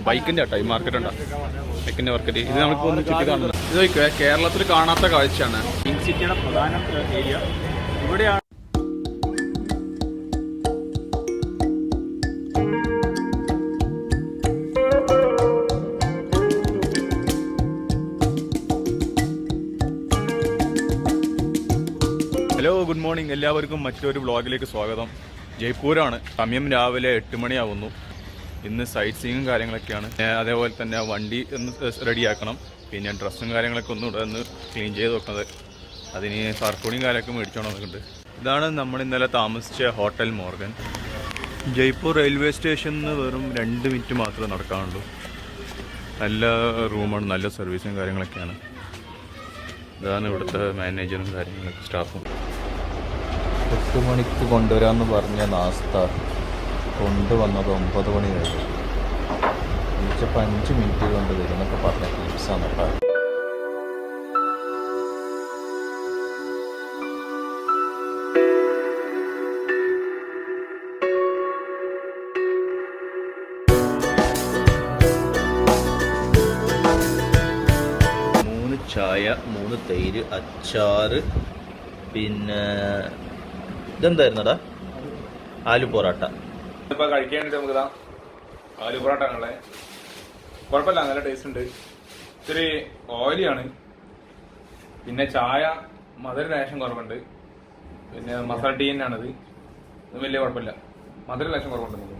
കിട്ടും. ബൈക്കിൻ്റെ ആട്ടോ ഈ മാർക്കറ്റ് ഉണ്ടോ, ബൈക്കിൻ്റെ മാർക്കറ്റ്. ഇത് നമുക്ക് ഒന്ന് ചുറ്റി കാണുന്നത്. ഇത് നോക്കുക, കേരളത്തിൽ കാണാത്ത കാഴ്ചയാണ്. പിങ്ക് സിറ്റിയുടെ പ്രധാന ഏരിയ ഇവിടെയാണ്. Hello, good morning. എല്ലാവർക്കും മറ്റൊരു വ്ളോഗിലേക്ക് സ്വാഗതം. ജയ്പൂരാണ്. സമയം രാവിലെ 8 മണിയാവുന്നു. ഇന്ന് സൈറ്റ് സീയിങ്ങും കാര്യങ്ങളൊക്കെയാണ്. അതേപോലെ തന്നെ വണ്ടി ഒന്ന് റെഡിയാക്കണം. പിന്നെ ഡ്രസ്സും കാര്യങ്ങളൊക്കെ ഒന്നും ഇവിടെ ഒന്ന് ക്ലീൻ ചെയ്ത് വെക്കുന്നത്. അതിന് സർക്കൂണിയും കാര്യമൊക്കെ മേടിച്ചോണം എന്നൊക്കെ. ഇതാണ് നമ്മൾ ഇന്നലെ താമസിച്ച ഹോട്ടൽ മോർഗൻ. ജയ്പൂർ റെയിൽവേ സ്റ്റേഷനിൽ നിന്ന് വെറും 2 മിനിറ്റ് മാത്രമേ നടക്കാനുള്ളൂ. നല്ല റൂമാണ്, നല്ല സർവീസും കാര്യങ്ങളൊക്കെയാണ്. ഇതാണ് ഇവിടുത്തെ മാനേജറും കാര്യങ്ങളൊക്കെ, സ്റ്റാഫും. 8 മണിക്ക് കൊണ്ടുവരാമെന്ന് പറഞ്ഞ നാസ്ത കൊണ്ടുവന്നത് 9 മണി കഴിഞ്ഞു. വിളിച്ചപ്പോൾ 5 മിനിറ്റ് കൊണ്ട് വരുന്നൊക്കെ പറഞ്ഞ ടിപ്സാണ് കേട്ടോ. ചായ, 3 തൈര്, അച്ചാറ്, പിന്നെ ഇതെന്തായിരുന്നടാ, ആലു പൊറോട്ട. ഇപ്പൊ കഴിക്കാൻ വേണ്ടിട്ട് നമുക്കിതാ ആലു പൊറോട്ട ആണല്ലേ. കുഴപ്പമില്ല, നല്ല ടേസ്റ്റ് ഉണ്ട്. ഇത്തിരി ഓയിലിയാണ്. പിന്നെ ചായ മധുര ലേശം കുറവുണ്ട്. പിന്നെ മസാല ടീ തന്നെയാണിത്. ഇത് വലിയ കുഴപ്പമില്ല, മധുര ലേശം കുറവുണ്ട്.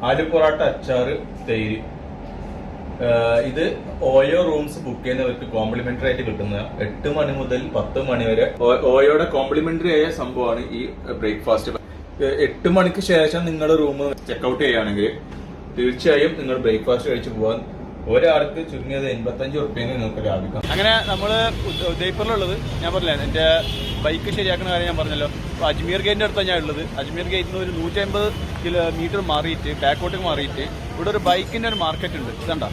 ആലു പൊറോട്ട, അച്ചാറ്, തൈര്. ഇത് ഓയോ റൂംസ് ബുക്ക് ചെയ്യുന്നവർക്ക് കോംപ്ലിമെന്ററി ആയിട്ട് കിട്ടുന്ന 8 മണി മുതൽ 10 മണി വരെ ഓയോയുടെ കോംപ്ലിമെന്ററി ആയ സംഭവമാണ് ഈ ബ്രേക്ക്ഫാസ്റ്റ്. 8 മണിക്ക് ശേഷം നിങ്ങൾ റൂം ചെക്ക്ഔട്ട് ചെയ്യുകയാണെങ്കിൽ തീർച്ചയായും നിങ്ങൾ ബ്രേക്ക്ഫാസ്റ്റ് കഴിച്ചു പോകാൻ ഒരാൾക്ക് ചുരുങ്ങിയത് 85 റുപ്യന് നിങ്ങൾക്ക് ലാഭിക്കാം. അങ്ങനെ നമ്മള് ഉദയ്പൂരിലുള്ളത് ഞാൻ പറഞ്ഞില്ല, എന്റെ ബൈക്ക് ശരിയാക്കുന്ന കാര്യം ഞാൻ പറഞ്ഞല്ലോ. അജ്മീർ ഗേറ്റിന്റെ അടുത്താണ് ഞാൻ ഉള്ളത്. അജ്മീർ ഗേറ്റിൽ നിന്ന് ഒരു 150 കിലോമീറ്റർ മാറിയിട്ട് ബാക്കോട്ടേക്ക് മാറിയിട്ട് ഇവിടെ ഒരു ബൈക്കിന്റെ ഒരു മാർക്കറ്റ് ഉണ്ട്. ഇതണ്ട,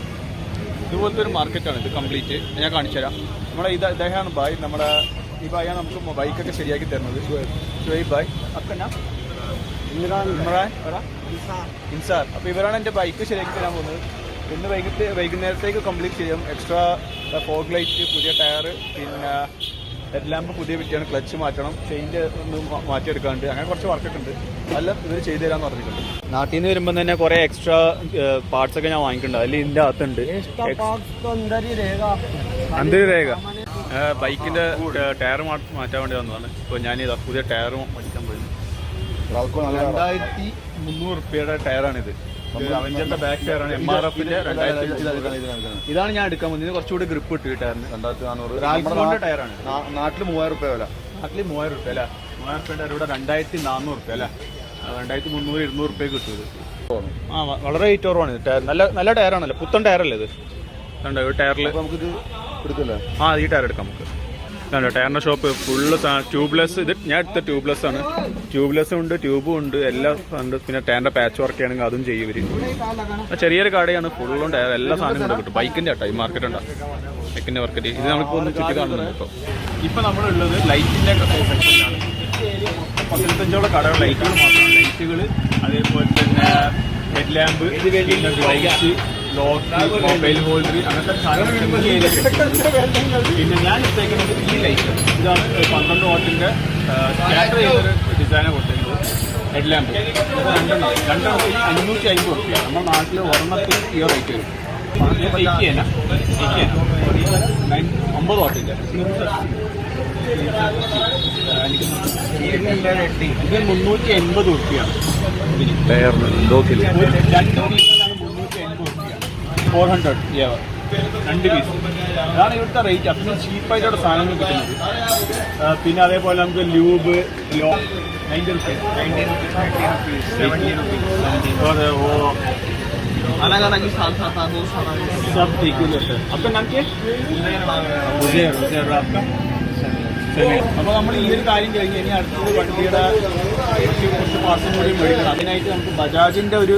ഇതുപോലത്തെ ഒരു മാർക്കറ്റാണ് ഇത് കംപ്ലീറ്റ്. ഞാൻ കാണിച്ചു തരാം. നമ്മുടെ ഇദ്ദേഹമാണ് ബായ്. നമ്മുടെ ഈ ബായാണ് നമുക്ക് ബൈക്കൊക്കെ ശരിയാക്കി തരുന്നത്. ഷുഹൈബ് ബായ്. അക്കന്നാ ഇമ്രാൻ ഇൻസാർ. അപ്പോൾ ഇവരാണ് എൻ്റെ ബൈക്ക് ശരിയാക്കി തരാൻ പോകുന്നത്. ഇന്ന് വൈകുന്നേരത്തേക്ക് കംപ്ലീറ്റ് ചെയ്യും. എക്സ്ട്രാ ഫോഗ് ലൈറ്റ്, പുതിയ ടയർ, പിന്നെ ഹെഡ് ലാമ്പ് പുതിയ വിറ്റാണ്, ക്ലച്ച് മാറ്റണം, ചെയിൻ്റെ ഒന്ന് മാറ്റിയെടുക്കാനുണ്ട്. അങ്ങനെ കുറച്ച് വർക്കൊക്കെ ഉണ്ട്. എല്ലാം ഇവർ ചെയ്തു തരാമെന്ന് പറഞ്ഞിട്ടുണ്ട്. നാട്ടിൽ നിന്ന് വരുമ്പോൾ തന്നെ കുറേ എക്സ്ട്രാ പാർട്സ് ഒക്കെ ഞാൻ വാങ്ങിക്കുന്നുണ്ട്. അതിൽ ഇതിൻ്റെ അകത്തുണ്ട് അന്തരി രേഖ. ബൈക്കിൻ്റെ ടയർ മാറ്റാൻ വേണ്ടി വന്നതാണ്. ഇപ്പോൾ ഞാനിതാ പുതിയ ടയർ മേടിക്കാൻ പോയിരുന്നു. 2300 റുപ്യയുടെ ടയറാണിത്. അവഞ്ചറിന്റെ ബാക്ക് ടയറാണ്, MRFന്റെ 2000. ഇതാണ് ഞാൻ എടുക്കാൻ പോകുന്നത്. ഇതിന് കുറച്ചുകൂടി ഗ്രിപ്പ് കിട്ടും ഈ ടയറിന്. 2400 ടയറാണ്. നാട്ടിൽ 3000 റുപ്യ വില. നാട്ടിൽ 3000 റുപ്യ അല്ലേ. 3000 റുപ്യയുടെ ഇവിടെ 2400 റുപ്യ അല്ലേ. 2300 200 റുപ്യ കിട്ടും ഇത്. വളരെ റേറ്റ് കുറവാണ് ഇത്. ടയർ നല്ല ടയറാണല്ലോ, പുത്തൻ ടയറല്ലേ ഇത്. കണ്ടോ ഈ ടയറിൽ നമുക്കിത് എടുക്കല്ലേ? ഈ ടയർ എടുക്കാം നമുക്ക്. കണ്ടോ ടയറിന്റെ ഷോപ്പ് ഫുള്ള് ട്യൂബ്ലെസ്. ഇത് ഞാൻ എടുത്ത ട്യൂബ്ലെസ് ആണ്. ട്യൂബ്ലെസ്സും ഉണ്ട്, ട്യൂബും ഉണ്ട്, എല്ലാം ഉണ്ട്. പിന്നെ ടയറിന്റെ പാച്ച് വർക്ക് ചെയ്യണമെങ്കിൽ അതും ചെയ്യും ഇവര്. ചെറിയൊരു കടയാണ്, ഫുള്ളും ടയർ എല്ലാ സാധനങ്ങളും കിട്ടും. ബൈക്കിന്റെ ആട്ടോ ഈ മാർക്കറ്റ് ഉണ്ടോ, ബൈക്കിന്റെ മാർക്കറ്റ്. ഇത് നമുക്ക് ഒന്ന് ചുറ്റി കാണുന്നുണ്ട്. ഇപ്പൊ നമ്മളുള്ളത് ലൈറ്റിന്റെ സെക്ഷനിലാണ്. 15ഓളം കടകൾ ലൈറ്റുകൾ മാത്രമാണ്. ലൈറ്റുകൾ, അതേപോലെ തന്നെ head lamp, light, lock, mobile holder, അങ്ങനത്തെ സാധനങ്ങൾ. പിന്നെ ഞാൻ ഇട്ടേക്കുന്നത് ഈ ലൈറ്റ്. ഇതാണ് 12 വാട്ടിന്റെ സ്കാറ്റർ ചെയ്തൊരു ഡിസൈനെ കൊടുത്തിട്ടുണ്ട്. ഹെഡ് ലാമ്പ് രണ്ടെണ്ണം 550 റുപ്യ. നമ്മുടെ നാട്ടിൽ ഒരെണ്ണത്തിൽ ഈ റേറ്റ് വരും. 9 വാട്ടിന്റെ ഇത് 380 റുപ്യാണ്. ടയറിന് 2 പീസിലാണ് 380 റുപ്യ. 400 2 പീസ്. അതാണ് ഇവിടുത്തെ റേറ്റ്. അത്രയും ചീപ്പായിട്ടോടെ സാധനങ്ങൾ കിട്ടുന്നത്. പിന്നെ അതേപോലെ നമുക്ക് ലൂബ് 90 റുപ്പീസ്, 70 റുപ്പീസ്. अलग अलग ही साल था दो साल सब ठीक है सर. आपका नाम क्या है? उज़ैर. आपका? അപ്പോൾ നമ്മൾ ഈ ഒരു കാര്യം കഴിഞ്ഞ് ഇനി അടുത്തത് വണ്ടിയുടെ കുറച്ച് പാർട്സും കൂടി മേടിക്കണം. അതിനായിട്ട് നമുക്ക് ബജാജിൻ്റെ ഒരു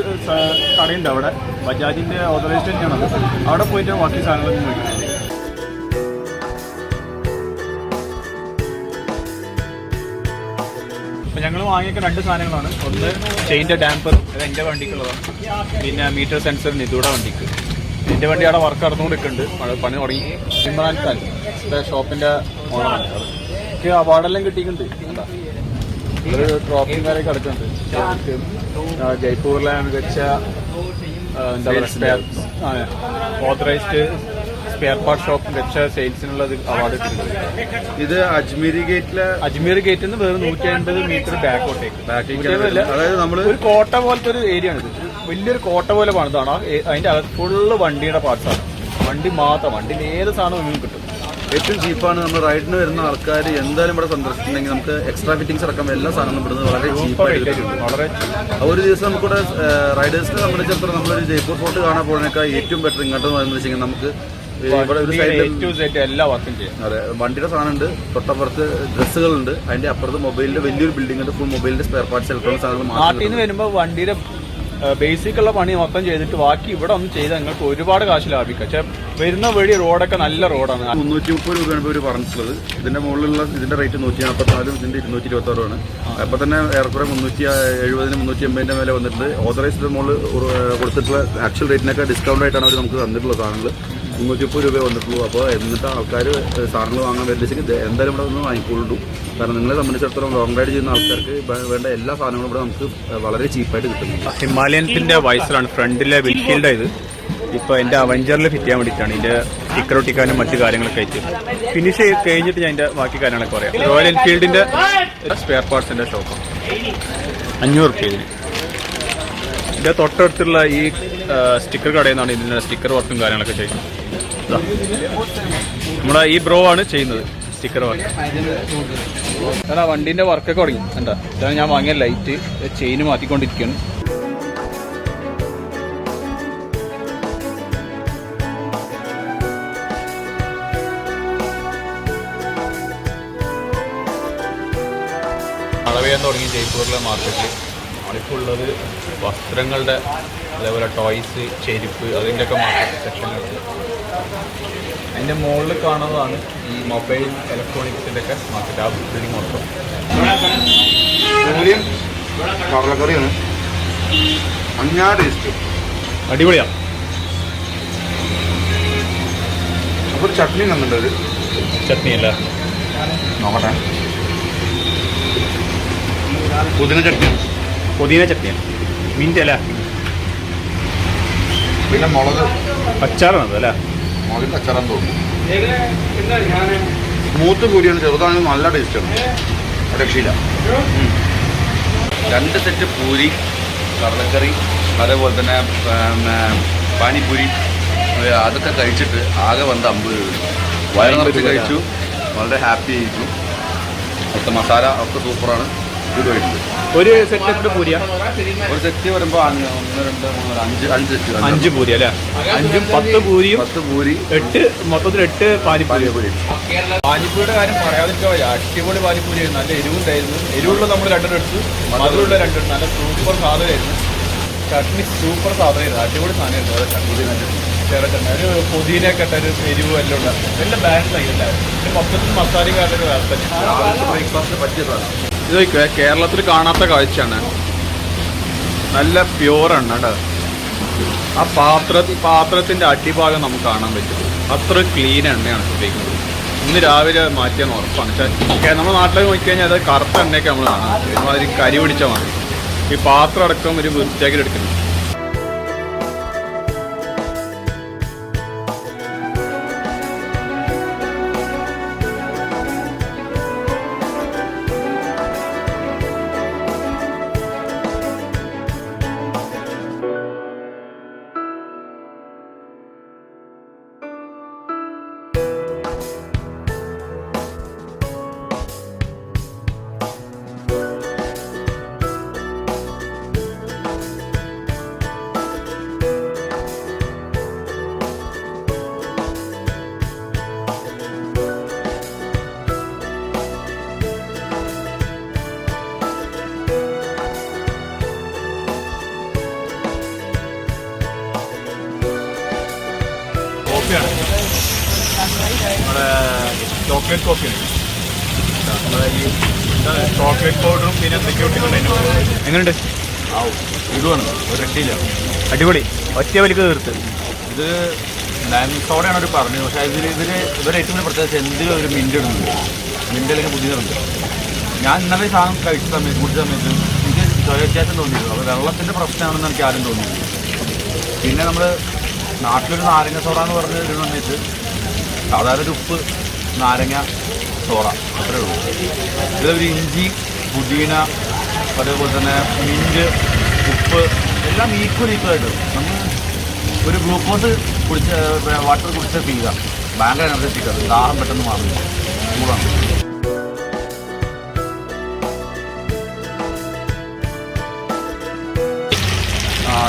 കടയുണ്ട് അവിടെ. ബജാജിൻ്റെ ഓതറൈസ്ഡ് തന്നെയാണത്. അവിടെ പോയിട്ട് ബാക്കി സാധനങ്ങളൊന്നും മേടിക്കണം. അപ്പോൾ ഞങ്ങൾ വാങ്ങിയൊക്കെ 2 സാധനങ്ങളാണ്. ഒന്ന് ചെയിൻ്റെ ഡാമ്പർ, അത് എൻ്റെ വണ്ടിക്കുള്ളതാണ്. പിന്നെ മീറ്റർ സെൻസർ നിതൂടെ വണ്ടിക്ക്. എൻ്റെ വണ്ടി അവിടെ വർക്ക് നടന്നുകൊണ്ടിരിക്കുന്നുണ്ട്, പണി തുടങ്ങി. ഇമ്രാൻ ഖാൻ ഷോപ്പിൻ്റെ ഓണറാണ്. എനിക്ക് അവാർഡെല്ലാം കിട്ടിയിട്ടുണ്ട്. ഒരു ട്രോഫിയും കാര്യമൊക്കെ കിടക്കുന്നുണ്ട്. ജയ്പൂരിലെ മികച്ച എന്താ പറയുക ഓതറൈസ്ഡ് സ്പെയർ പാർട്ട് ഷോപ്പ് മികച്ച സെയിൽസിനുള്ള അവാർഡ് കിട്ടിയിട്ടുണ്ട്. ഇത് അജ്മീരി ഗേറ്റിലെ അജ്മീർ ഗേറ്റിൽ നിന്ന് വേറെ 150 മീറ്റർ ബാക്കോട്ടേക്ക്. അതായത് നമ്മള് ഒരു കോട്ട പോലത്തെ ഒരു ഏരിയ ആണ് ഇത്. വലിയൊരു കോട്ട പോലെ പണിതാണ്. അതിന്റെ അകത്ത് ഫുള്ള് വണ്ടിയുടെ പാർട്സാണ്. വണ്ടി മാത്രം, വണ്ടിയിൽ ഏത് സാധനവും ഒന്നും കിട്ടും. ഏറ്റവും ചീപ്പാണ്. നമ്മൾ റൈഡിന് വരുന്ന ആൾക്കാർ എന്തായാലും ഇവിടെ സന്ദർശിച്ചിട്ടുണ്ടെങ്കിൽ നമുക്ക് എക്സ്ട്രാ ഫിറ്റിംഗ്സ് അടക്കം എല്ലാ സാധനങ്ങളും ഇവിടുന്ന് വളരെ ചീപ്പായിട്ട് കിട്ടും. വളരെ ഒരു ദിവസം നമുക്കിവിടെ റൈഡേഴ്സിനെ സംബന്ധിച്ചിടത്തോളം നമ്മളൊരു ജയ്പൂർ ഫോർട്ട് കാണാൻ പോകുന്നതിനേക്കാൾ ഏറ്റവും ബെറ്റർ ഇങ്ങോട്ട് എന്ന് വെച്ചാൽ നമുക്ക് ഇവിടെ ഒരു സൈഡിൽ എല്ലാ വർക്കും ചെയ്യാം. അതെ, വണ്ടിയുടെ സാധനം ഉണ്ട്, തൊട്ടപ്പുറത്ത് ഡ്രസ്സുകളുണ്ട്, അതിന്റെ അപ്പുറത്ത് മൊബൈലിന്റെ വലിയൊരു ബിൽഡിംഗ് ഉണ്ട്, ഫുൾ മൊബൈലിന്റെ സ്പെയർ പാർട്സ് ഇലക്ട്രോണിക് സാധനങ്ങൾ. നാട്ടിൽ നിന്ന് വരുമ്പോൾ വണ്ടിയുടെ ബേസിക് ഉള്ള പണി മൊത്തം ചെയ്തിട്ട് ബാക്കി ഇവിടെ ഒന്ന് ചെയ്താൽ നിങ്ങൾക്ക് ഒരുപാട് കാശ് ലാഭിക്കാം. പക്ഷെ വരുന്ന വഴി റോഡൊക്കെ നല്ല റോഡാണ്. 330 രൂപയാണ് ഇപ്പോൾ പറഞ്ഞിട്ടുള്ളത്. ഇതിന്റെ മുകളിലുള്ള ഇതിന്റെ റേറ്റ് 144, ഇതിന്റെ 226 ആണ്. അപ്പൊ തന്നെ ഏറെക്കുറെ 370 380 മേലെ വന്നിട്ടുണ്ട്. ഓതറൈസ്ഡ് മുകളിൽ കൊടുത്തിട്ടുള്ള ആക്ച്വൽ റേറ്റിനൊക്കെ ഡിസ്കൗണ്ട് ആയിട്ടാണ് അവർ നമുക്ക് തന്നിട്ടുള്ള സാധനങ്ങൾ. 330 രൂപ വന്നിട്ടുള്ളൂ. അപ്പോൾ എന്നിട്ട് ആൾക്കാർ സാധനങ്ങൾ വാങ്ങാൻ വരുന്നത് എന്തായാലും ഇവിടെ ഒന്ന് വാങ്ങിക്കൊള്ളൂ. കാരണം നിങ്ങളെ സംബന്ധിച്ചിടത്തോളം ലോങ് റൈഡ് ചെയ്യുന്ന ആൾക്കാർക്ക് വേണ്ട എല്ലാ സാധനങ്ങളും ഇവിടെ നമുക്ക് വളരെ ചീപ്പായിട്ട് കിട്ടുന്നു. ഹിമാലയൻസിന്റെ വൈസറാണ് ഫ്രണ്ടിലെ വിൻഷീൽഡ്. ഇത് ഇപ്പോൾ എൻ്റെ അവഞ്ചറിൽ ഫിറ്റ് ചെയ്യാൻ വേണ്ടിയിട്ടാണ്. ഇതിൻ്റെ സ്റ്റിക്കർ ഒട്ടിക്കാനും മറ്റു കാര്യങ്ങളൊക്കെ അയച്ചു ഫിനിഷ് കഴിഞ്ഞിട്ട് ഞാൻ എൻ്റെ ബാക്കി കാര്യങ്ങളൊക്കെ പറയാം. റോയൽ എൻഫീൽഡിൻ്റെ സ്പെയർ പാർട്സിൻ്റെ ഷോപ്പാണ്. 500 റുപ്യ ഇതിന്. ഇതിൻ്റെ തൊട്ടടുത്തുള്ള ഈ സ്റ്റിക്കർ കടയിൽ നിന്നാണ് ഇതിൻ്റെ സ്റ്റിക്കർ വർക്കും കാര്യങ്ങളൊക്കെ ചെയ്യുന്നത്. നമ്മുടെ ഈ ബ്രോ ആണ് ചെയ്യുന്നത് സ്റ്റിക്കർ വർക്ക്. അതാ വണ്ടീൻ്റെ വർക്കൊക്കെ തുടങ്ങി. എന്താ ഇതാണ് ഞാൻ വാങ്ങിയ ലൈറ്റ്. ചെയിന് മാറ്റിക്കൊണ്ടിരിക്കുകയാണ്. മഴ പെയ്യാൻ തുടങ്ങി ജയ്പൂരിലെ മാർക്കറ്റിൽ. ആളിപ്പോൾ ഉള്ളത് വസ്ത്രങ്ങളുടെ, അതേപോലെ ടോയ്സ്, ചെരുപ്പ്, അതിൻ്റെയൊക്കെ മാർക്കറ്റ് സെക്ഷനുണ്ട്. അതിൻ്റെ മുകളിൽ കാണുന്നതാണ് ഈ മൊബൈൽ ഇലക്ട്രോണിക്സിൻ്റെ ഒക്കെ മാർക്കറ്റ്. ആ ബിൽഡിംഗ് മൊത്തം കടലക്കറിയാണ്, അഞ്ഞാ ടേസ്റ്റ്, അടിപൊളിയാണ്. അപ്പോൾ ഒരു ചട്നി തന്നിട്ടുണ്ട്. ചട്നി അല്ല, നോക്കട്ടെ, പുതിന ചട്നിയാണ്. പുതിന ചട്നിയാണ്, മിന്റ് അല്ല, പിന്നെ മുളക് അച്ചാറാണത് അല്ലേ? മുളക് അച്ചാറാന്ന് തോന്നുന്നു. സ്മൂത്ത് കൂടിയാണ്, ചെറുതാണെങ്കിൽ നല്ല ടേസ്റ്റാണ്, രക്ഷയില്ല. 2 സെറ്റ് പൂരി, കടലക്കറി, അതേപോലെ തന്നെ പാനിപ്പൂരി, അതൊക്കെ കഴിച്ചിട്ട് ആകെ വന്ന് 50 രൂപ. വയറ് നിറച്ച് കഴിച്ചു, വളരെ ഹാപ്പി ആയിരിക്കും. അവിടുത്തെ മസാല ഒക്കെ സൂപ്പറാണ്. ഇത് കഴിച്ചത് ഒരു സെറ്റ് എത്ര പൂരിയാ? ഒരു സെറ്റ് വരുമ്പോൾ 1 2 3 4 5 സെറ്റ്, 5 പൂരി അല്ലേ? 5ഉം 10 പൂരിയും 10 പൂരി, 8 മൊത്തത്തിൽ 8 പാനിപ്പൂരി. പാനിപ്പൂരിയുടെ കാര്യം പറയാതിരിക്കാൻ വയ്യ. അടിപൊളി പാനിപ്പൂരി ആയിരുന്നു. നല്ല എരിവുണ്ടായിരുന്നു. എരിവുള്ള നമ്മൾ 2 എടുത്തു, മധുരമുള്ള 2 എടുത്തു. നല്ല സൂപ്പർ സാധനമായിരുന്നു. ചട്നി സൂപ്പർ സാധനമായിരുന്നു, അടിപൊളി സാധനമായിരുന്നു. അതെ, ചട്നി ചേർക്കണ്ട ഒരു പുതിനൊക്കെ ഇട്ട ഒരു എരിവ് എല്ലാം ഉണ്ടായിരുന്നു. എല്ലാം ബാലൻസ് ആയില്ല. പിന്നെ മൊത്തത്തിൽ മസാലയും കാര്യമൊക്കെ ബ്രേക്ക്ഫാസ്റ്റിന് പറ്റിയ സാധനം. ഇത് കേരളത്തിൽ കാണാത്ത കാഴ്ചയാണ്. നല്ല പ്യുവറാണ് കേട്ടോ. ആ പാത്രത്തിൻ്റെ അടിഭാഗം നമുക്ക് കാണാൻ പറ്റും. അത്ര ക്ലീൻ എണ്ണയാണ് ഉപയോഗിക്കുന്നത്. ഇന്ന് രാവിലെ മാറ്റിയെന്ന് ഉറപ്പാണ്. പക്ഷേ നമ്മുടെ നാട്ടിലേക്ക് നോക്കിക്കഴിഞ്ഞാൽ അത് കറുത്ത എണ്ണയൊക്കെ നമ്മൾ കാണാൻ പറ്റും. ഒരുമാതിരി കരി പിടിച്ച മാറി. ഈ പാത്രം അടക്കം ഒരു വൃത്തിയാക്കി എടുക്കുന്നു. കോഫിയാണ്, നമ്മുടെ ചോക്ലേറ്റ് കോഫിയാണ്. നമ്മുടെ ഈ ചോക്ലേറ്റ് പൗഡറും പിന്നെ എന്തൊക്കെയോ ഇട്ടിട്ടുണ്ട്. എങ്ങനെയുണ്ട്? ഇതുമാണ് ഒരു രക്ഷയില്ല, അടിപൊളി, ഒറ്റ വലിക്ക് തീർത്ത്. ഇത് ലൈം സോഡയാണ് അവർ പറഞ്ഞത്. പക്ഷേ ഇവരെ ഏറ്റവും വലിയ പ്രത്യേകത എന്തിലും ഒരു മിൻ്റ് ഇടുന്നുണ്ട്. മിൻ്റ് അല്ലെങ്കിൽ പുതിയതുണ്ട്. ഞാൻ ഇന്നലെ സാധനം കഴിച്ച സമയത്ത് കുടിച്ച സമയത്ത് എനിക്ക് വ്യത്യാസം തോന്നിയിരുന്നു. അപ്പോൾ വെള്ളത്തിൻ്റെ പ്രശ്നമാണെന്ന് എനിക്ക് ആരും തോന്നിയില്ല. പിന്നെ നമ്മൾ നാട്ടിലൊരു നാരങ്ങ സോഡ എന്ന് പറഞ്ഞ് ഒരു സമയത്ത് സാധാരണ ഒരു ഉപ്പ് നാരങ്ങ സോഡ അത്രേ ഉള്ളൂ. ഇതിലൊരു ഇഞ്ചി, പുതിന, അതേപോലെ തന്നെ മിൻറ്റ്, ഉപ്പ് എല്ലാം ഈക്വലായിട്ട് നമ്മൾ ഒരു ഗ്ലൂക്കോസ് കുടിച്ച വാട്ടർ കുടിച്ച ഫീലാണ്. ഭയങ്കര എനർജറ്റിക് അത്, ദാഹം പെട്ടെന്ന് മാറില്ല, ചൂടാണ്.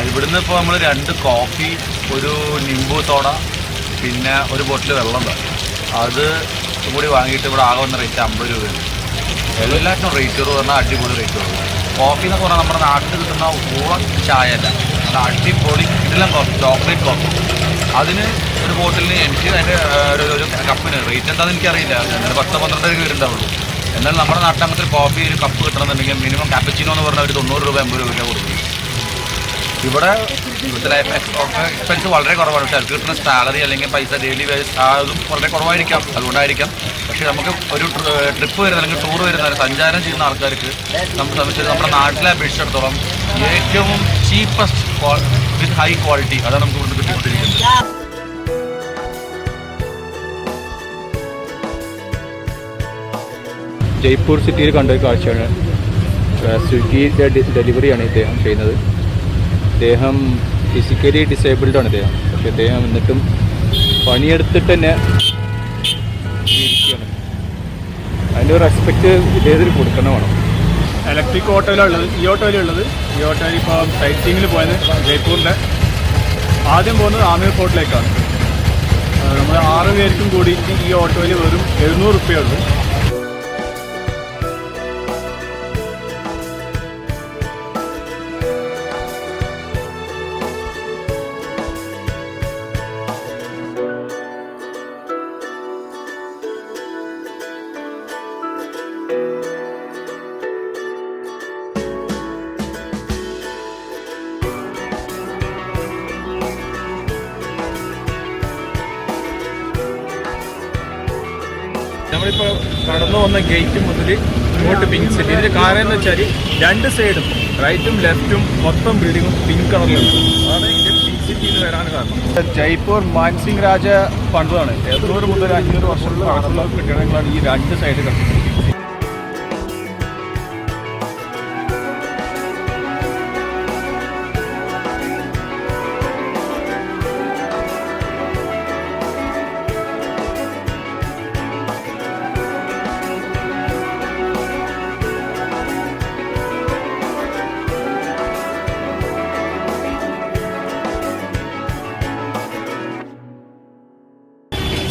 ഇവിടുന്ന് ഇപ്പോൾ നമ്മൾ 2 കോഫി, ഒരു നിംബു സോഡ, പിന്നെ ഒരു ബോട്ടിൽ വെള്ളം തരും. അത് കൂടി വാങ്ങിയിട്ട് ഇവിടെ ആകെ വന്ന റേറ്റ് 50 രൂപയാണ്. എല്ലാറ്റിനും റേറ്റ് കുറവ് പറഞ്ഞാൽ അടിപൊളി റേറ്റ് കുറവ്. കോഫി എന്നൊക്കെ പറഞ്ഞാൽ നമ്മുടെ നാട്ടിൽ കിട്ടുന്ന ഊളം ചായ അല്ല, അത് അടിപൊളി ഇതെല്ലാം കോഫി, ചോക്ലേറ്റ് കോഫി. അതിന് ഒരു ബോട്ടിലിന് എനിക്ക് അതിൻ്റെ ഒരു കപ്പിന് റേറ്റ് എന്താണെന്ന് എനിക്കറിയില്ല. 10-12 രൂപ വരുന്നുണ്ടാവുള്ളൂ. എന്നാൽ നമ്മുടെ നാട്ടിൽ അങ്ങനത്തെ ഒരു കോഫി ഒരു കപ്പ് കിട്ടണമെന്നുണ്ടെങ്കിൽ മിനിമം കാപ്പച്ചിനോ എന്ന് പറഞ്ഞാൽ ഒരു 90 രൂപ 50 രൂപ കൊടുക്കും. ഇവിടുത്തെ ലൈഫ് എക്സ്പെൻസ് വളരെ കുറവാണ്. പക്ഷേ അവർക്ക് കിട്ടുന്ന സാലറി അല്ലെങ്കിൽ പൈസ ഡെയിലി വേജ് അതും വളരെ കുറവായിരിക്കാം, അതുകൊണ്ടായിരിക്കാം. പക്ഷേ നമുക്ക് ഒരു ട്രിപ്പ് വരുന്ന അല്ലെങ്കിൽ ടൂർ വരുന്ന സഞ്ചാരം ചെയ്യുന്ന ആൾക്കാർക്ക് നമുക്ക് സംബന്ധിച്ച് നമ്മുടെ നാട്ടിലെ അപേക്ഷിച്ചിടത്തോളം ഏറ്റവും ചീപ്പസ്റ്റ് വിത്ത് ഹൈ ക്വാളിറ്റി അതാണ് നമുക്ക് ഇവിടുന്ന് കിട്ടിക്കൊണ്ടിരിക്കുന്നത്. ജയ്പൂർ സിറ്റിയിൽ കണ്ടൊരു കാഴ്ചയാണ്. സ്വിഗ്ഗിയുടെ ഡെലിവറിയാണ് ഇദ്ദേഹം ചെയ്യുന്നത്. അദ്ദേഹം ഫിസിക്കലി ഡിസേബിൾഡാണ് ഇദ്ദേഹം. പക്ഷെ അദ്ദേഹം എന്നിട്ടും പണിയെടുത്തിട്ട് തന്നെ ജീവിക്കുകയാണ്. അതിൻ്റെ ഒരു റെസ്പെക്റ്റ് ഇദ്ദേഹത്തിന് കൊടുക്കണം വേണം. ഇലക്ട്രിക് ഓട്ടോയിലാണ് ഉള്ളത്, ഈ ഓട്ടോയിലുള്ളത്. ഈ ഓട്ടോയിൽ ഇപ്പോൾ സൈറ്റ് സീയിങ്ങിൽ പോയത് ജയ്പൂരിൻ്റെ ആദ്യം പോകുന്നത് ആമീർ ഫോർട്ടിലേക്കാണ്. നമ്മൾ 6 പേർക്കും കൂടിയിട്ട് ഈ ഓട്ടോയിൽ വെറും 700 രൂപയുള്ളൂ. നമ്മളിപ്പോൾ കടന്നു വന്ന ഗേറ്റ് മുതൽ ഇങ്ങോട്ട് പിങ്ക് സിറ്റി. ഇതിൻ്റെ കാരണം എന്ന് വെച്ചാൽ 2 സൈഡും റൈറ്റും ലെഫ്റ്റും മൊത്തം ബിൽഡിങ്ങും പിങ്ക് കളറിലുണ്ട്. അതാണ് ഇതിൻ്റെ പിങ്ക് സിറ്റി എന്ന് വരാൻ കാരണം. ജയ്പൂർ മാൻസിംഗ് രാജ പണിതാണ്. 700 മുതൽ 500 വർഷം പഴക്കമുള്ള കെട്ടിടങ്ങളാണ് ഈ 2 സൈഡ് കിടക്കുന്നത്.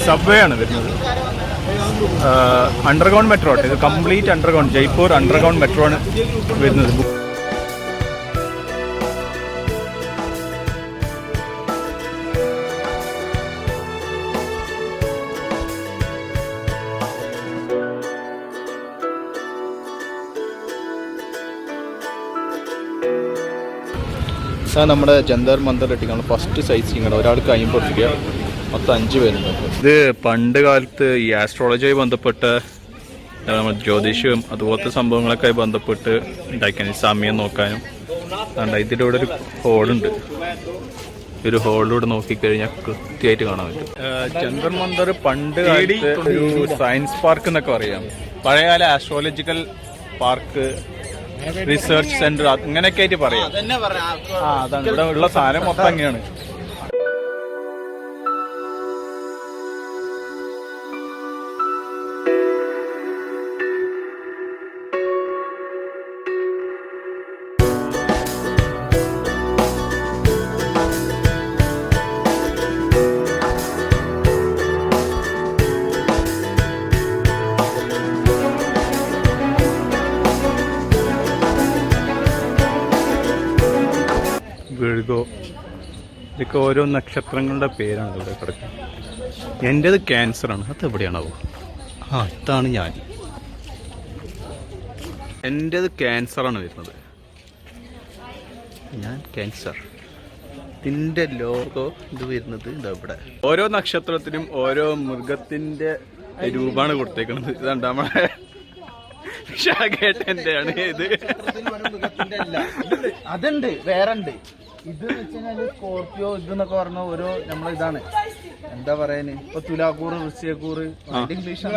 സബ്വേ ആണ് വരുന്നത്. അണ്ടർഗ്രൗണ്ട് മെട്രോ ആണ് ഇത്, complete underground. Jaipur underground metro ആണ് വരുന്നത്. നമ്മുടെ ജന്തർ മന്ദർ എത്തിക്കാണ് ഫസ്റ്റ് സൈറ്റ് സീയിങ്. ഒരാൾക്ക് 50 രൂപ, മൊത്തം 5 പേരുണ്ട്. ഇത് പണ്ട് കാലത്ത് ഈ ആസ്ട്രോളജിയായി ബന്ധപ്പെട്ട് നമ്മൾ ജ്യോതിഷവും അതുപോലത്തെ സംഭവങ്ങളൊക്കെ ബന്ധപ്പെട്ട് ഉണ്ടാക്കാൻ സമയം നോക്കാനും ഇതിലൂടെ ഒരു ഹോളുണ്ട്. ഒരു ഹോളിലൂടെ നോക്കിക്കഴിഞ്ഞാൽ കൃത്യമായിട്ട് കാണാൻ പറ്റും. ജന്തർ മന്ദർ പണ്ട് കാലത്ത് ഒരു സയൻസ് പാർക്ക് എന്നൊക്കെ പറയാം. പഴയകാല ആസ്ട്രോളജിക്കൽ പാർക്ക്, റിസർച്ച് സെന്റർ അങ്ങനെയൊക്കെ ആയിട്ട് പറയാം. അതാണ് ഇവിടെ ഉള്ള സാധനം മൊത്തം അങ്ങനെയാണ്. വിഴുകോ, ഇതൊക്കെ ഓരോ നക്ഷത്രങ്ങളുടെ പേരാണ് ഇവിടെ കിടക്കുന്നത്. എൻ്റേത് ക്യാൻസറാണ്. അത് എവിടെയാണാവോ? ഇതാണ് ഞാൻ. എൻ്റേത് ക്യാൻസറാണ് വരുന്നത്. ഞാൻ ക്യാൻസർ. ഇതിൻ്റെ ലോഗോ ഇത് വരുന്നത് ഇതാ ഇവിടെ. ഓരോ നക്ഷത്രത്തിനും ഓരോ മൃഗത്തിൻ്റെ രൂപമാണ് കൊടുത്തേക്കുന്നത്. ഇതാണ്ട് നമ്മളെ ഷാഗേട്ടൻ്റെ ആണ് ഇത്. അതുണ്ട്, വേറെ ഉണ്ട്. ഇത് വെച്ചാൽ സ്കോർപ്പിയോ ഇതെന്നൊക്കെ പറഞ്ഞ ഓരോ നമ്മളിതാണ് എന്താ പറയാന്. ഇപ്പൊ തുലാക്കൂറ്, വൃശ്ചികക്കൂറ് ഇംഗ്ലീഷ്.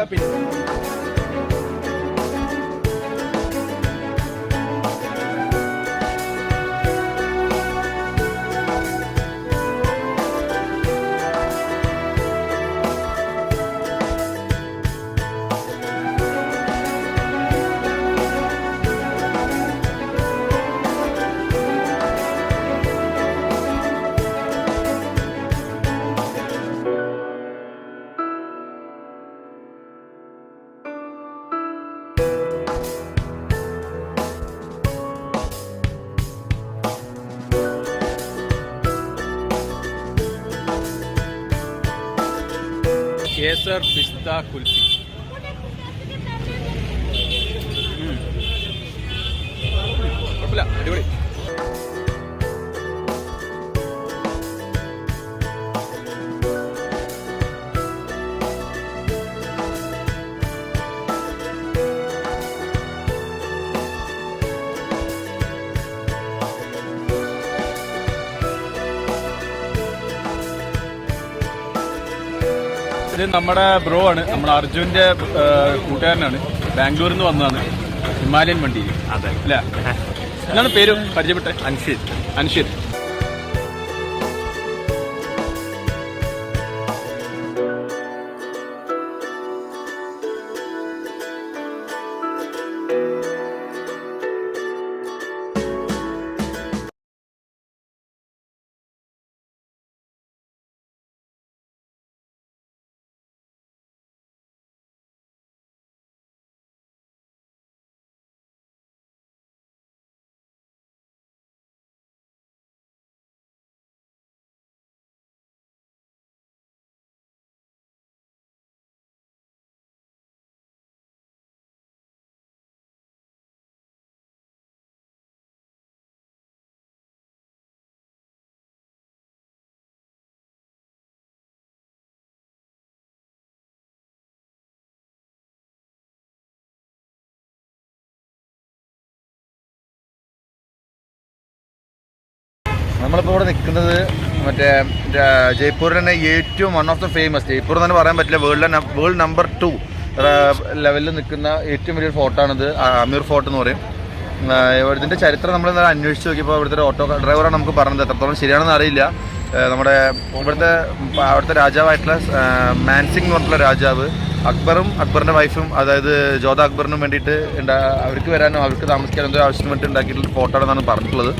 കേസർ പിസ്ത കുൽഫി. കുഴപ്പമില്ല, അടിപൊളി. ഇത് നമ്മുടെ ബ്രോ ആണ്, നമ്മുടെ അർജുന്റെ കൂട്ടുകാരനാണ്. ബാംഗ്ലൂരിൽ നിന്ന് വന്നതാണ്. ഹിമാലയൻ വണ്ടി. അതെ അല്ല, എന്താണ് പേര് പരിചയപ്പെട്ടെ? അൻഷിർ. അൻഷിർ. നമ്മളിപ്പോൾ ഇവിടെ നിൽക്കുന്നത് മറ്റേ ജയ്പൂരിൽ തന്നെ ഏറ്റവും one of the famous, Jaipur എന്ന് തന്നെ പറയാൻ പറ്റില്ല, വേൾഡ് നമ്പർ 2 ലെവലിൽ നിൽക്കുന്ന ഏറ്റവും വലിയൊരു ഫോർട്ടാണിത്. അമീർ ഫോർട്ട് എന്ന് പറയും. ഇതിൻ്റെ ചരിത്രം നമ്മൾ അന്വേഷിച്ച് നോക്കിയപ്പോൾ ഇവിടുത്തെ ഓട്ടോ ഡ്രൈവറാണ് നമുക്ക് പറഞ്ഞത്. എത്രത്തോളം ശരിയാണെന്ന് അറിയില്ല. നമ്മുടെ അവിടുത്തെ രാജാവായിട്ടുള്ള മാൻസിംഗ് എന്ന് പറഞ്ഞിട്ടുള്ള രാജാവ് അക്ബറിൻ്റെ വൈഫും, അതായത് ജോധ അക്ബറിനും വേണ്ടിയിട്ട് അവർക്ക് വരാനും അവർക്ക് താമസിക്കാനും എന്തോ ആവശ്യത്തിന് വേണ്ടി ഉണ്ടാക്കിയിട്ടുള്ള ഫോർട്ടാണെന്നാണ് പറഞ്ഞിട്ടുള്ളത്.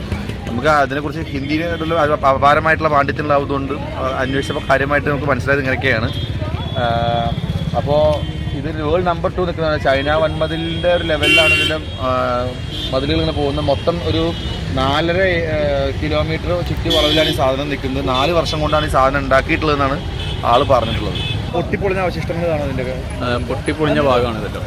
നമുക്ക് അതിനെക്കുറിച്ച് ഹിന്ദിയിലുള്ള അപാരമായിട്ടുള്ള പാണ്ഡിത്യമുള്ളതുകൊണ്ട് അന്വേഷിച്ചപ്പോൾ കാര്യമായിട്ട് നമുക്ക് മനസ്സിലായത് ഇങ്ങനെയൊക്കെയാണ്. അപ്പോൾ ഇത് വേൾഡ് നമ്പർ 2 നിൽക്കുന്നത് ചൈന വൻമതിലിൻ്റെ ഒരു ലെവലിലാണ് ഇതിൻ്റെ മതിലുകൾ ഇങ്ങനെ പോകുന്നത്. മൊത്തം ഒരു 4.5 കിലോമീറ്റർ ചുറ്റി വളവിലാണ് ഈ സാധനം നിൽക്കുന്നത്. 4 വർഷം കൊണ്ടാണ് ഈ സാധനം ഉണ്ടാക്കിയിട്ടുള്ളതെന്നാണ് ആൾ പറഞ്ഞിട്ടുള്ളത്. പൊട്ടിപ്പൊളിഞ്ഞ അവശിഷ്ടങ്ങളാണ് ഇതിൻ്റെ പൊട്ടിപ്പൊളിഞ്ഞ ഭാഗമാണ് ഇതല്ലോ.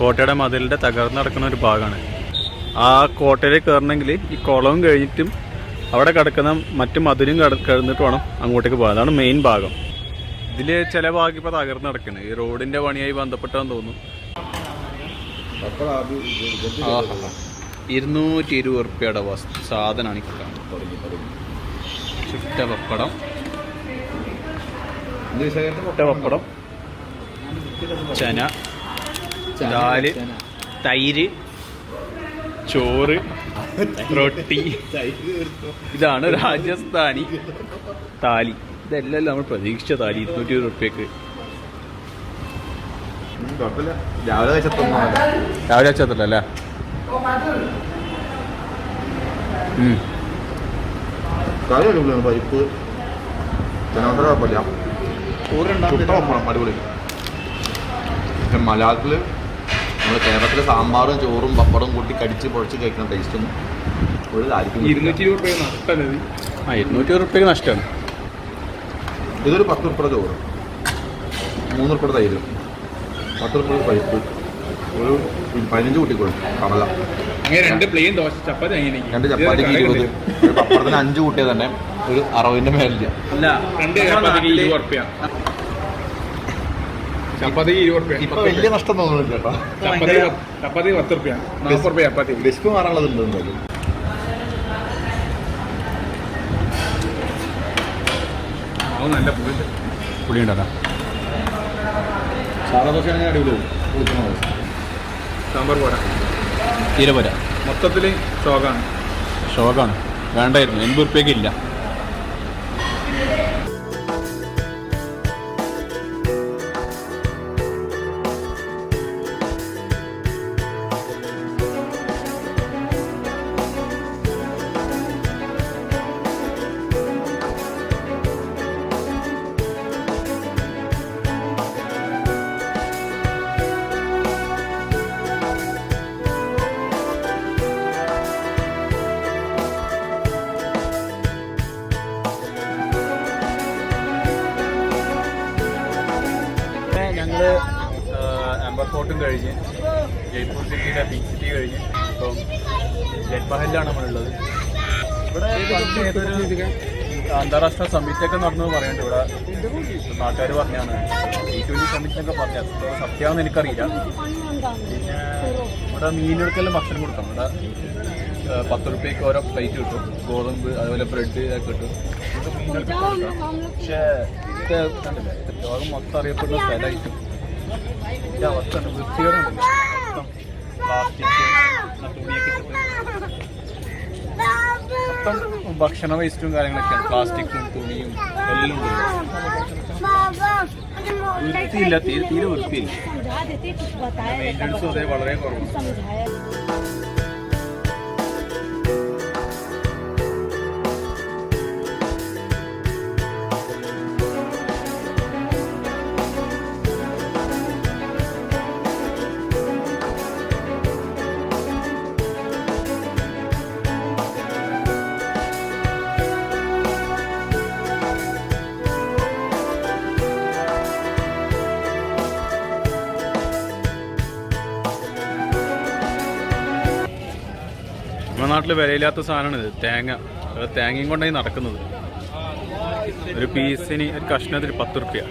കോട്ടയുടെ മതിലിൻ്റെ തകർന്ന് നടക്കുന്ന ഒരു ഭാഗമാണ്. ആ കോട്ടയിലേക്ക് കയറണമെങ്കിൽ ഈ കുളവും കഴിഞ്ഞിട്ടും അവിടെ കിടക്കുന്ന മറ്റു മതിലും കിടന്നിട്ട് വേണം അങ്ങോട്ടേക്ക് പോകാൻ. അതാണ് മെയിൻ ഭാഗം. ഇതിൽ ചില ഭാഗം ഇപ്പോൾ തകർന്ന് നടക്കുന്നത് ഈ റോഡിൻ്റെ പണിയായി ബന്ധപ്പെട്ടാന്ന് തോന്നുന്നു. 220 ഉറുപ്പ്യയുടെ സാധനമാണ് ഈ കിട്ടാൻ. ചുട്ട പപ്പടം, മുട്ട പപ്പടം, ചന, ദാല്, തൈര്, ചോറ്, റൊട്ടി. ഇതാണ് രാജസ്ഥാനി താലി. ഇതെല്ലാം നമ്മൾ പ്രതീക്ഷിച്ച താലി 220 റുപ്യക്ക്. രാവിലെ രാവിലെ വെച്ചതല്ല അല്ലേ? പരിപ്പ് അടിപൊളി. മലയാളത്തില് നമ്മൾ കേരളത്തിലെ സാമ്പാറും ചോറും പപ്പടവും കൂട്ടി കടിച്ച് പൊഴിച്ച് കഴിക്കുന്ന ടേസ്റ്റ് ഒന്നും ഒരു കാര്യത്തിലും 220 രൂപ നഷ്ടമല്ലേ? 220 റുപ്യക്ക് നഷ്ടമാണ്. ഇതൊരു 10 ഉറുപ്പിക ചോറ്, 3 ഉറുപ്പിക തൈര്, 10 ഉറുപ്പിക പരിപ്പ്, ഒരു 15 കൂട്ടിക്കോളും കടല, അങ്ങനെ 2 പ്ലെയിൻ ദോശ ചപ്പാത്തി. 2 ചപ്പാത്തിക്ക് 20, ഒരു പപ്പടത്തിന് 5 കൂട്ടിയത് തന്നെ ഒരു 60ന്റെ മേലില്ല. അല്ല, 2 ചപ്പാത്തിക്ക് 20 റുപ്യ. ചപ്പാത്തിക്ക് 20 റുപ്യ. ഇപ്പൊ വലിയ നഷ്ടം തോന്നുന്നില്ല കേട്ടോ. ചപ്പാത്തി 10 റുപ്യ, 40 റുപ്യ ചപ്പാത്തി. വിശപ്പ് മാറാനുള്ളത് എന്തായാലും. നല്ല പുളി ഉണ്ടാക്കാം. സാധാ ദോശയാണെങ്കിൽ അടിപൊളി സാമ്പാർ പോരാ, തീരെ പോരാ. മൊത്തത്തിൽ ഷോക്കാണ്. വേണ്ടായിരുന്നു. 80 റുപ്യക്ക് ഇല്ല. ഞങ്ങൾ ആംബർ ഫോർട്ടും കഴിഞ്ഞ് ജയ്പൂർ സിറ്റിയിലെ പിങ്ക് സിറ്റി കഴിഞ്ഞ് ഇപ്പം ജെറ്റ് മഹലിലാണ് നമ്മളുള്ളത്. ഇവിടെ ഏതൊരു അന്താരാഷ്ട്ര സമ്മിറ്റൊക്കെ നടന്നു പറയുന്നുണ്ട്. ഇവിടെ നാട്ടുകാർ പറഞ്ഞാണ് G20 സമ്മിറ്റൊക്കെ പറഞ്ഞത്. സത്യമാണെന്ന് എനിക്കറിയില്ല. പിന്നെ ഇവിടെ മീനുകൾക്കെല്ലാം ഭക്ഷണം കൊടുക്കാം. ഇവിടെ 10 റുപ്യക്ക് ഓരോ പ്ലേറ്റ് കിട്ടും. ഗോതമ്പ് അതുപോലെ ബ്രെഡ് ഇതൊക്കെ കിട്ടും. മീനുകൾക്ക് കൊടുക്കാം. പക്ഷേ ഇത് കണ്ടില്ലേ, ലോകം മൊത്തം അറിയപ്പെടുന്ന സ്ഥലമായിട്ട് ഇതിൻ്റെ അവസ്ഥ വൃത്തിയോടുണ്ട്. മൊത്തം പ്ലാസ്റ്റിക് തുണിയൊക്കെ ഇട്ടിട്ട് മൊത്തം ഭക്ഷണ വേസ്റ്റും കാര്യങ്ങളൊക്കെയാണ്. പ്ലാസ്റ്റിക്കും തുണിയും എല്ലാം ഉണ്ട്. വൃത്തിയില്ല, തീരെ വൃത്തിയില്ല. മെയിൻ്റനൻസും അതേ വളരെ കുറവാണ്. നമ്മുടെ നാട്ടിൽ വിലയില്ലാത്ത സാധനമാണ് ഇത്, തേങ്ങ. തേങ്ങയും കൊണ്ടായി നടക്കുന്നത്. ഒരു പീസിന്, ഒരു കഷ്ണത്തിന് 10 റുപ്യ.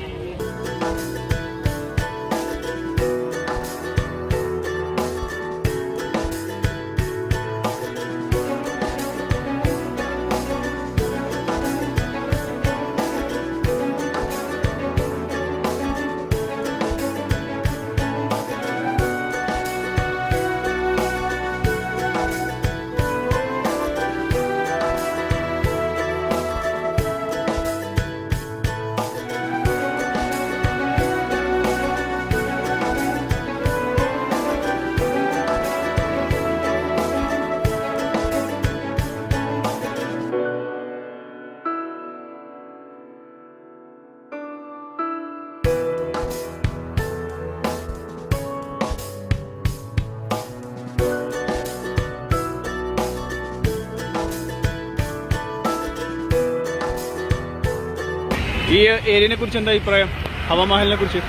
ഈ ഏരിയനെ കുറിച്ച് എന്താ അഭിപ്രായം? ഹവാമഹലിനെ കുറിച്ച്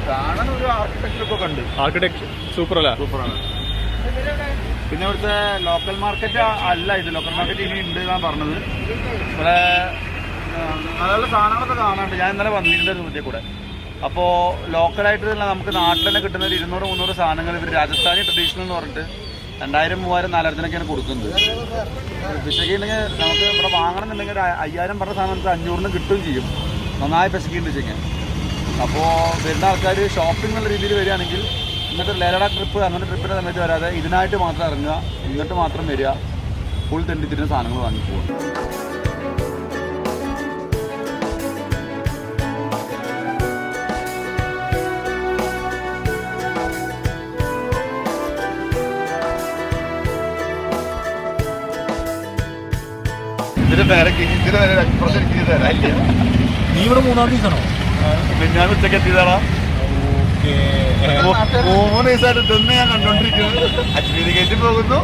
കാണാൻ ഒരു ആർക്കിടെക്ചറൊക്കെ ഉണ്ട്. ആർക്കിടെക്ചർ സൂപ്പർ അല്ല? സൂപ്പറാണ്. പിന്നെ ഇവിടുത്തെ ലോക്കൽ മാർക്കറ്റ് അല്ല ഇത്. ലോക്കൽ മാർക്കറ്റ് ഇനി ഉണ്ട് എന്നാണ് പറഞ്ഞത്. ഇവിടെ നല്ല സാധനങ്ങളൊക്കെ കാണാനുണ്ട്. ഞാൻ ഇന്നലെ വന്നിട്ടുണ്ട് ഇതിൽ കൂടെ. അപ്പോൾ ലോക്കലായിട്ട് തന്നെ നമുക്ക് നാട്ടിൽ തന്നെ കിട്ടുന്ന ഒരു 200-300 സാധനങ്ങൾ ഇവർ രാജസ്ഥാനി ട്രഡീഷണൽ എന്ന് പറഞ്ഞിട്ട് 2000, 3000, 4000-നൊക്കെയാണ് കൊടുക്കുന്നത്. ഫിഷൊക്കെ ഉണ്ടെങ്കിൽ നമുക്ക് ഇവിടെ വാങ്ങണമെന്നുണ്ടെങ്കിൽ 5000 പറഞ്ഞ സാധനം നമുക്ക് 500-ന് കിട്ടുകയും ചെയ്യും. നന്നായി പെശക്കിണ്ട് വെച്ചെങ്കിൽ. അപ്പോൾ വരുന്ന ആൾക്കാർ ഷോപ്പിംഗ് എന്നുള്ള രീതിയിൽ വരികയാണെങ്കിൽ ഇങ്ങനത്തെ ലേലട ട്രിപ്പ് അങ്ങനത്തെ ട്രിപ്പിൻ്റെ സമയത്ത് വരാതെ ഇതിനായിട്ട് മാത്രം ഇറങ്ങുക, ഇങ്ങോട്ട് മാത്രം വരിക, ഫുൾ തെണ്ടിത്തിരിഞ്ഞ സാധനങ്ങൾ വാങ്ങിപ്പോവുക. നീ ഇവിടെ 3-ാം ദിവസമാണോ? ഞാൻ ഉച്ചക്ക് എത്തിയതാണോ? 3 ദിവസമായിട്ട് ഇതൊന്നും ഞാൻ കണ്ടോണ്ടിരിക്കുന്നു. അജ്മീർ ഗേറ്റ് പോകുന്നു.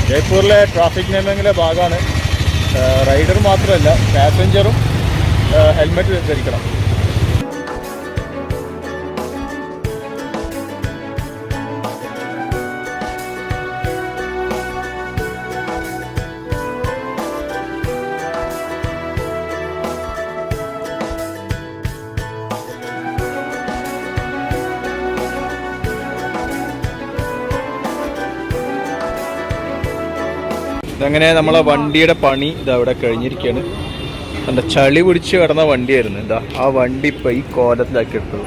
ജയ്പൂരിലെ ട്രാഫിക് നിയമങ്ങളിലെ ഭാഗമാണ്. റൈഡർ മാത്രമല്ല പാസഞ്ചറും ഹെൽമെറ്റ് ധരിക്കണം. ഇതങ്ങനെ നമ്മളെ വണ്ടിയുടെ പണി ഇതവിടെ കഴിഞ്ഞിരിക്കുകയാണ്. എന്താ ചളി പിടിച്ച് കിടന്ന വണ്ടിയായിരുന്നു. എന്താ ആ വണ്ടി ഇപ്പം ഈ കോലത്തിലാക്കി എടുത്തത്.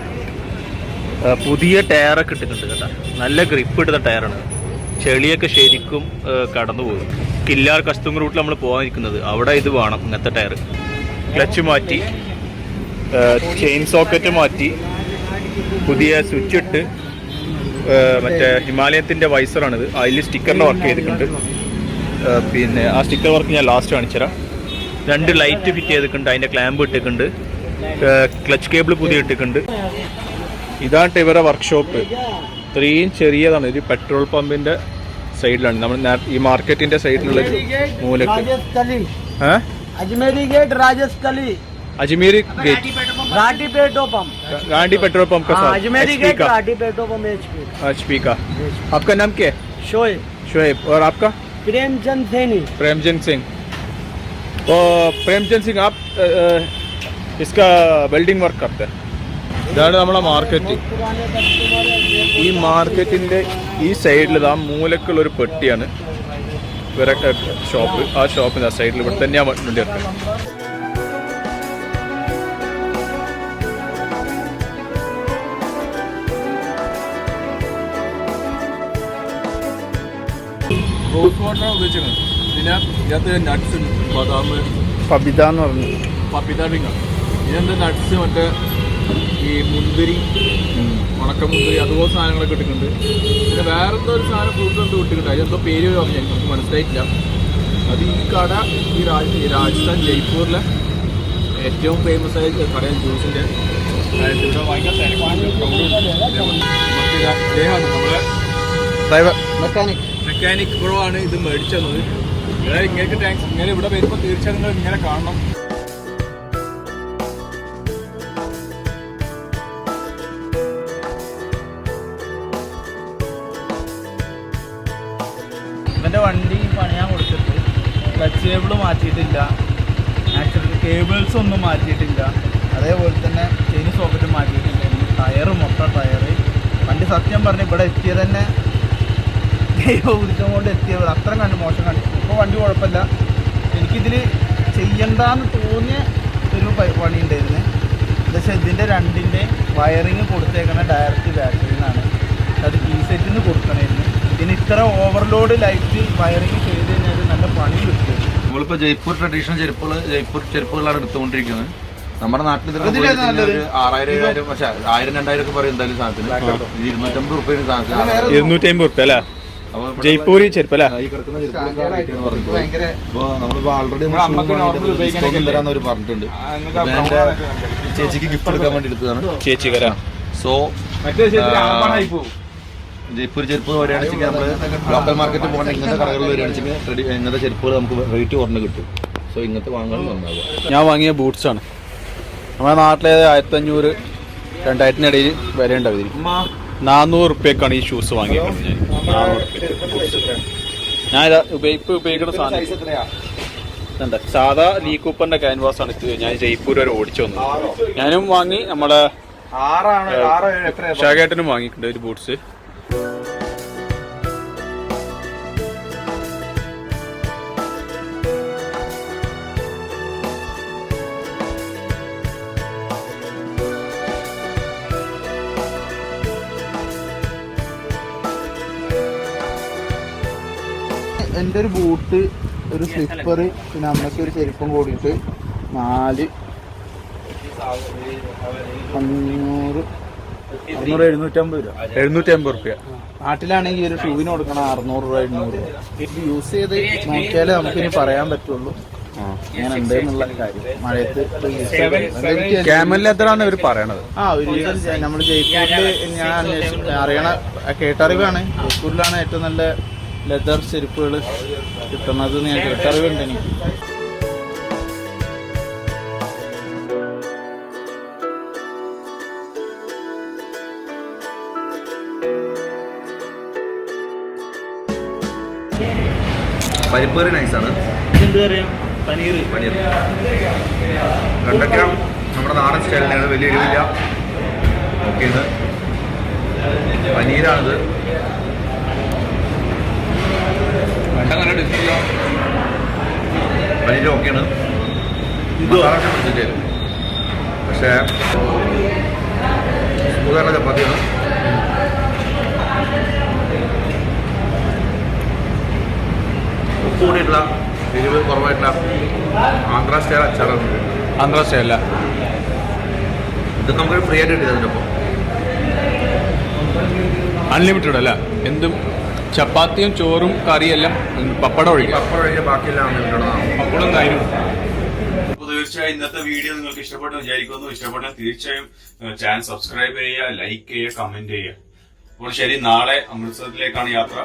പുതിയ ടയറൊക്കെ ഇട്ടിട്ടുണ്ട് കേട്ടോ. നല്ല ഗ്രിപ്പ് ഇടുന്ന ടയറാണ്. ചെളിയൊക്കെ ശരിക്കും കടന്നു പോകും. കില്ലാർ കസ്തൂം റൂട്ടിൽ നമ്മൾ പോകാനിരിക്കുന്നത് അവിടെ ഇത് വേണം, ഇങ്ങനത്തെ ടയർ. ക്ലച്ച് മാറ്റി, ചെയിൻ സോക്കറ്റ് മാറ്റി, പുതിയ സ്വിച്ച് ഇട്ട്, മറ്റേ ഹിമാലയത്തിൻ്റെ വൈസറാണിത്. അതിൽ സ്റ്റിക്കറിൻ്റെ വർക്ക് ചെയ്തിട്ടുണ്ട്. പിന്നെ ആ സ്റ്റിക്കർ വർക്ക് ഞാൻ ലാസ്റ്റ് കാണിച്ചുതരാം. 2 ലൈറ്റ് ഫിറ്റ് ചെയ്തിട്ടുണ്ട്, അതിൻ്റെ ക്ലാമ്പ് ഇട്ടിട്ടുണ്ട്, ക്ലച്ച് കേബിൾ പുതിയ ഇട്ടിട്ടുണ്ട്. ഇതാണ് ഇവരുടെ വർക്ക്ഷോപ്പ്. ഇത്രയും ചെറിയതാണ്. ഒരു പെട്രോൾ പമ്പിൻ്റെ സൈഡിലാണ്, നമ്മൾ ഈ മാർക്കറ്റിൻ്റെ സൈഡിലുള്ളൊരു മൂലക്ക്. अजमेरी गेट राजस्थली अजमेरी गेट घाटी petrol pump Gandhi petrol pump का साथ अजमेरी HP गेट का घाटी पेट्रोल पंप HP का। आपका नाम क्या है? शोएब शोएब। और आपका? प्रेमचंद सैनी। प्रेमचंद सिंह। तो प्रेमचंद सिंह आप इसका वेल्डिंग वर्क करते हैं। ഇതാണ് നമ്മളെ മാർക്കറ്റ്. ഈ മാർക്കറ്റിൻ്റെ ഈ സൈഡിൽ ഇതാ മൂലക്കുള്ളൊരു പെട്ടിയാണ് ഇവരൊക്കെ ഷോപ്പ്. ആ ഷോപ്പിൻ്റെ സൈഡിൽ ഇവിടെ തന്നെയാണ് വണ്ടി ഇറക്കുന്നത്. റോസ് വാട്ടറാണ് ഉപയോഗിച്ചത്. പിന്നെ ഇതിനകത്ത് നട്ട്സ്, ബദാം, പബിത എന്ന് പറഞ്ഞു, പപ്പിത ഡ്രിങ്കാണ്. ഇതിനെന്താ നട്ട്സ്, മറ്റേ ഈ മുന്തിരി, ഉണക്കമുന്തിരി, അതുപോലെ സാധനങ്ങളൊക്കെ ഇട്ടിട്ടുണ്ട്. പിന്നെ വേറെ എന്തോ ഒരു സാധനം ഫ്രൂട്ട്സ് എന്തോ ഇട്ടിട്ടുണ്ട്. അതെന്തോ പേര് പറഞ്ഞു, നമുക്ക് മനസ്സിലായിട്ടില്ല. അത് ഈ കട ഈ രാജസ്ഥാൻ ജയ്പൂരിലെ ഏറ്റവും ഫേമസ് ആയ കടയാണ് ജ്യൂസിൻ്റെ. ഇവിടെ ഭയങ്കര അദ്ദേഹമാണ് നമ്മളെ ഡ്രൈവർ മെക്കാനിക് ബ്രോ ആണ് ഇത് മേടിച്ചത്. ഇങ്ങനെ താങ്ക്സ്. ഇങ്ങനെ ഇവിടെ വരുമ്പോൾ തീർച്ചയായും നിങ്ങൾ ഇങ്ങനെ കാണണം. ഇവൻ്റെ വണ്ടി പണിയാൻ കൊടുത്തിട്ട് ക്ലച്ച് കേബിൾ മാറ്റിയിട്ടില്ല, ആക്ച്വലി കേബിൾസ് ഒന്നും മാറ്റിയിട്ടില്ല, അതേപോലെ തന്നെ ചെയിൻ സോക്കറ്റ് മാറ്റിയിട്ടില്ല. ടയറ് മൊത്തം ടയറ്. വണ്ടി സത്യം പറഞ്ഞ് ഇവിടെ എത്തിയത് തന്നെ ദൈവം കൊണ്ട് എത്തിയത് അത്ര കണ്ട് മോശം കാണിച്ചു. ഇപ്പോൾ വണ്ടി കുഴപ്പമില്ല. എനിക്കിതിൽ ചെയ്യണ്ടെന്ന് തോന്നിയ ഒരു പണി ഉണ്ടായിരുന്നു. പക്ഷേ ഇതിൻ്റെ രണ്ടിൻ്റെ വയറിങ് കൊടുത്തേക്കണ ഡയറക്റ്റ് ബാറ്ററിയിൽ നിന്നാണ്. അത് കീ സെറ്റിൽ നിന്ന് കൊടുക്കണമായിരുന്നു. ഇതിന് ഇത്ര ഓവർലോഡ് ലൈറ്റ് വയറിങ് ചെയ്ത് കഴിഞ്ഞാൽ നല്ല പണി കിട്ടും. നമ്മളിപ്പോൾ ജയ്പൂർ ട്രഡീഷണൽ ജയ്പൂർ ചെരുപ്പുകളാണ് എടുത്തുകൊണ്ടിരിക്കുന്നത്. നമ്മുടെ നാട്ടിൽ 6000-7000, പക്ഷേ 1000-2000 ഒക്കെ പറയും എന്തായാലും സാധനത്തിന്. 250 റുപ്യ സാധനത്തിന്. 250 റുപ്യ അല്ലേ ജയ്പൂരി ചെരുപ്പല്ലേ? ഈ കിടക്കുന്ന ചെരുപ്പ് അപ്പോൾ നമ്മളിപ്പോൾ ഓൾറെഡി തരാന്ന് അവർ പറഞ്ഞിട്ടുണ്ട്. എൻ്റെ ചേച്ചിക്ക് ഗിഫ്റ്റ് എടുക്കാൻ വേണ്ടി എടുത്തതാണ്. ചേച്ചി കരാ. സോ ജയ്പൂർ ചെരുപ്പ് വരികയാണെന്ന് നമ്മൾ ലോക്കൽ മാർക്കറ്റ് പോകേണ്ട ഇങ്ങനത്തെ കടകളിൽ വരികയാണെന്ന് ഇങ്ങനത്തെ ചെരുപ്പുകൾ നമുക്ക് റേറ്റ് കുറഞ്ഞ് കിട്ടും. സോ ഇങ്ങനത്തെ വാങ്ങാൻ നന്നാവുക. ഞാൻ വാങ്ങിയ ബൂട്ട്സാണ്. നമ്മുടെ നാട്ടിലെ 1500-2000 ഇടയിൽ വില ഉണ്ടാവും. 400 റുപ്യക്കാണ് ഈ ഷൂസ് വാങ്ങിയത്. 400 ബൂട്ട്സ്. ഞാൻ ഉപയോഗിക്കുന്ന സാധനം സാധാ ലീ കൂപ്പറിന്റെ ക്യാൻവാസ് ആണ്. ഞാൻ ജയ്പൂർ വരെ ഓടിച്ചു വന്നത്. ഞാനും വാങ്ങി, നമ്മുടെ ഷാഗേട്ടനും വാങ്ങിയിട്ടുണ്ട് ഒരു ബൂട്ട്സ്. എൻ്റെ ഒരു ബൂട്ട്, ഒരു സ്ലിപ്പർ, പിന്നെ അമ്മയ്ക്ക് ഒരു ചെരുപ്പം കൂടിയിട്ട് 4 500 750 രൂപ. 750 റുപ്യ. നാട്ടിലാണെങ്കിൽ ഒരു ഷൂവിന് കൊടുക്കണം 600 രൂപ 800 രൂപ. ഇത് യൂസ് ചെയ്ത് നോക്കിയാലേ നമുക്കിനി പറയാൻ പറ്റുള്ളൂ ഇങ്ങനെ ഉണ്ട് എന്നുള്ള കാര്യം. മഴയത്ത് ക്യാമൽ ലെതറാണ് ഇവർ പറയണത്. ഒരു നമ്മൾ ജയ്പൂരിൽ ഞാൻ അറിയണ കേട്ടറിവാണ്. ജയ്പൂരിലാണ് ഏറ്റവും നല്ല ലെതർ ചെരുപ്പുകൾ കിട്ടുന്നത് ഞാൻ കേട്ടറിവുണ്ട് എനിക്ക്. പരിപ്പ് കറി നൈസാണ്. പനീർ 2 ഗ്രാം നമ്മുടെ നാടൻ സ്റ്റൈലിനാണ്, വലിയ എരിവില്ല. ഓക്കെ, ഇത് പനീരാണിത്. പനീർ ഓക്കെയാണ്. പക്ഷേ സ്മൂതായിട്ടുള്ള ചപ്പാത്തിയാണ്. ഉപ്പ് കൂടിയിട്ടുള്ള എരിവ് കുറവായിട്ടുള്ള ആന്ധ്ര സ്റ്റൈൽ അച്ചാറാണ്. ആന്ധ്ര സ്റ്റൈലല്ല ഇത് നമുക്ക് ഫ്രീ ആയിട്ട് കിട്ടിയത്. അതിൻ്റെ ഒപ്പം അൺലിമിറ്റഡ് അല്ല, എന്തും ചപ്പാത്തിയും ചോറും കറിയെല്ലാം പപ്പടം ഒഴിക്കും. പപ്പടം ഒഴിക്കുക, ബാക്കിയെല്ലാം അൺലിമിറ്റഡാണ്. പപ്പടം തൈരും. അപ്പോൾ തീർച്ചയായും ഇന്നത്തെ വീഡിയോ നിങ്ങൾക്ക് ഇഷ്ടപ്പെട്ടു വിചാരിക്കുന്നു. ഇഷ്ടപ്പെട്ടാൽ തീർച്ചയായും ചാനൽ സബ്സ്ക്രൈബ് ചെയ്യുക, ലൈക്ക് ചെയ്യുക, കമന്റ് ചെയ്യുക. അപ്പോൾ ശരി, നാളെ അമൃത്സറിലേക്കാണ് യാത്ര.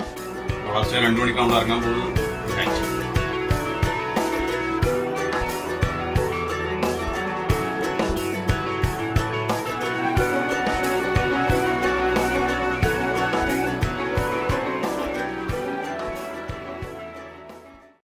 പുലർച്ചെ 2 മണിക്കാണ് ഇറങ്ങാൻ പോകുന്നത്. Thank you.